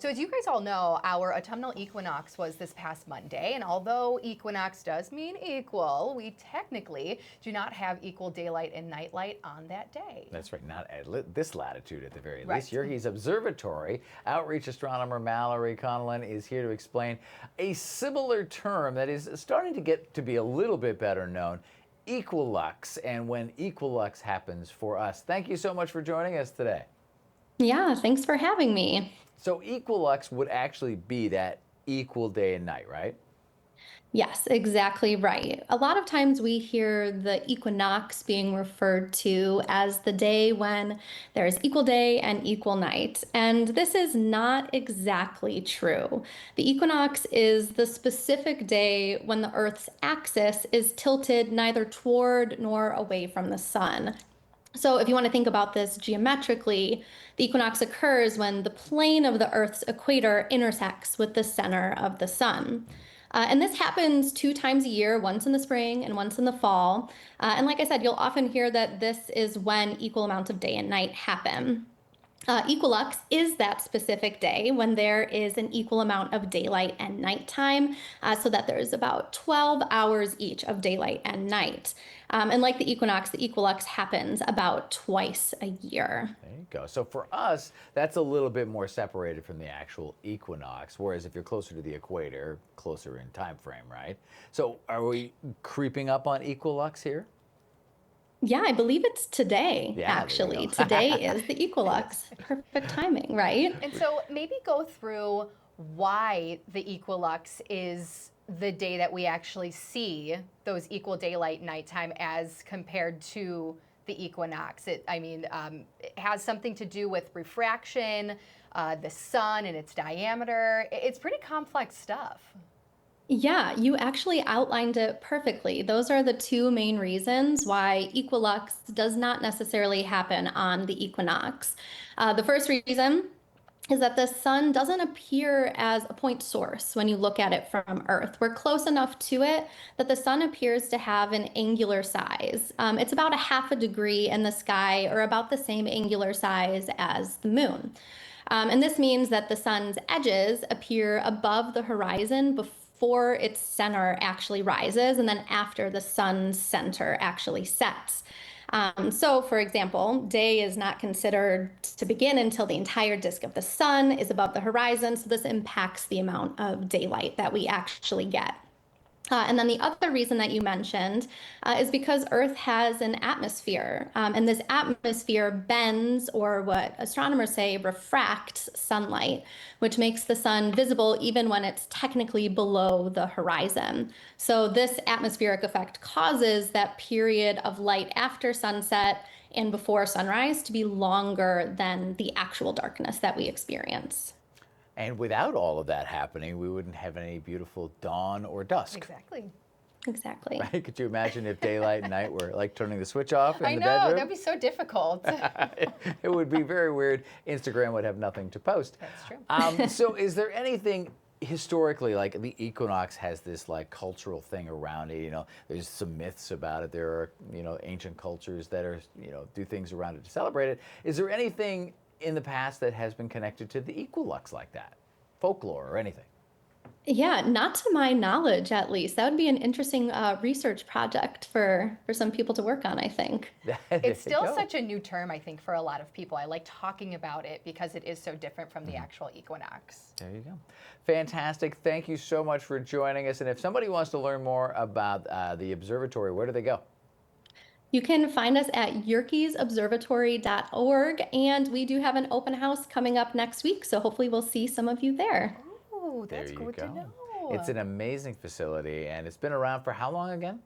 So as you guys all know, our autumnal equinox was this past Monday, and although equinox does mean equal, we technically do not have equal daylight and nightlight on that day. That's right, not at this latitude at the very Right. least. Yerkes Observatory outreach astronomer Mallory Conlon is here to explain a similar term that is starting to get to be a little bit better known, Equilux, and when Equilux happens for us. Thank you so much for joining us today. Yeah, thanks for having me. So Equilux would actually be that equal day and night, right? Yes, exactly right. A lot of times we hear the equinox being referred to as the day when there's equal day and equal night. And this is not exactly true. The equinox is the specific day when the Earth's axis is tilted neither toward nor away from the sun. So if you want to think about this geometrically, the equinox occurs when the plane of the Earth's equator intersects with the center of the sun. And this happens 2 times a year, once in the spring and once in the fall. And like I said, you'll often hear that this is when equal amounts of day and night happen. Equilux is that specific day when there is an equal amount of daylight and nighttime, so that there's about 12 hours each of daylight and night. And like the equilux happens about twice a year. There you go. So for us, that's a little bit more separated from the actual equinox, whereas if you're closer to the equator, closer in time frame, right? So are we creeping up on equilux here? Yeah, I believe it's today, Yeah, actually. Today is the equilux. Perfect timing, right? And so maybe go through why the equinox is the day that we actually see those equal daylight nighttime as compared to the equinox. It has something to do with refraction, the sun and its diameter. It's pretty complex stuff. Yeah, you actually outlined it perfectly. Those are the two main reasons why equilux does not necessarily happen on the equinox. The first reason is that the sun doesn't appear as a point source when you look at it from Earth. We're close enough to it that the sun appears to have an angular size. It's about a half a degree in the sky, or about the same angular size as the moon. And this means that the sun's edges appear above the horizon before its center actually rises, and then after the sun's center actually sets. So, for example, day is not considered to begin until the entire disk of the sun is above the horizon, so this impacts the amount of daylight that we actually get. And then the other reason that you mentioned is because Earth has an atmosphere, and this atmosphere bends, or what astronomers say, refracts sunlight, which makes the sun visible even when it's technically below the horizon. So this atmospheric effect causes that period of light after sunset and before sunrise to be longer than the actual darkness that we experience. And without all of that happening, we wouldn't have any beautiful dawn or dusk. Exactly. Exactly. Right? Could you imagine if daylight and night were like turning the switch off in I the know, bedroom? that'd be so difficult. It would be very weird. Instagram would have nothing to post. That's true. So is there anything historically, like the equinox has this like cultural thing around it, there's some myths about it. There are, ancient cultures that are, do things around it to celebrate it. Is there anything in the past that has been connected to the equilux like that? Folklore or anything? Yeah, not to my knowledge, at least. That would be an interesting research project for some people to work on, I think. It's still such a new term, I think, for a lot of people. I like talking about it because it is so different from the actual equinox. There you go. Fantastic. Thank you so much for joining us. And if somebody wants to learn more about the observatory, where do they go? You can find us at yerkesobservatory.org, and we do have an open house coming up next week, so hopefully we'll see some of you there. Oh, that's There you good to go. know. It's an amazing facility, and it's been around for how long again?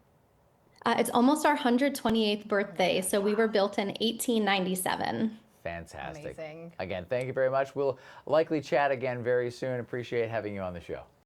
It's almost our 128th birthday, so we were built in 1897. Fantastic. Amazing. Again, thank you very much. We'll likely chat again very soon. Appreciate having you on the show.